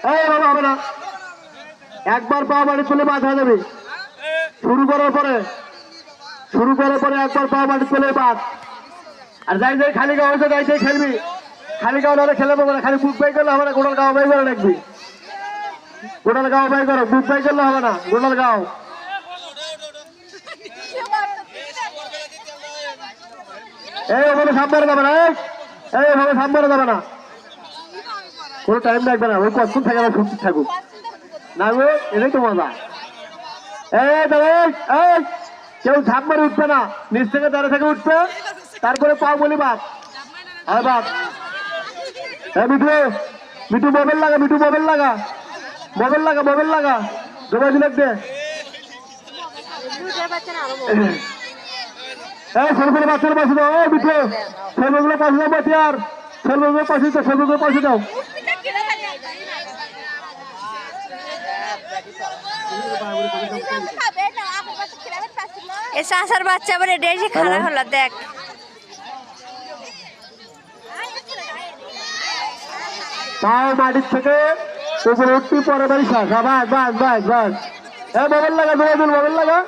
এই বাবা হবে না, একবার পা মাটি তুলে বাদ হয়ে যাবে। শুরু করার পরে একবার পা মাটি তুলে বাদ। আর যাই যাই খালি গাও হয়েছে যাই যাই খেলবি, খালি গাও নাহলে খেলে পাবো না। খালি বুক বাই করলে হবে না, গোটাল গাও বাই করে রাখবি। গোটাল গাও বাই করো, বুক বাই করলে হবে না, গোটাল গাও। এই ওখানে সামনে যাবে না, এই ওখানে সামনে যাবে না, কোনো টাইম লাগবে না। ওই কতক্ষণ থাকে না ছুটি থাকুক না গো, এটাই তো মজা। এই কেউ ঝাঁপ মারে উঠবে না, নিচ থেকে দাঁড়িয়ে থেকে উঠবে, তারপরে পাও বলি বাপ আর বাপ। মিঠু মোবাইল লাগা, মিঠু মোবাইল লাগা, মোবাইল লাগা, মোবাইল লাগা, জবাই দিলে দে। ছেলেগুলো বাচ্চার পাশে দাও, মিঠু ছেলেগুলো পাশে দাও, বাচ্চা আর ছেলেগুলো পাশে দাও, ছেলেগুলো পাশে দাও। চাষার বাচ্চা আবার এটা এসে খারাপ হলো দেখ। পাও মাটির থেকে উপরে উঠতে পরে বাড়ি শ্বাস। বাস বাস বাস বাস। মোবাইল লাগা, মোবাইল লাগা।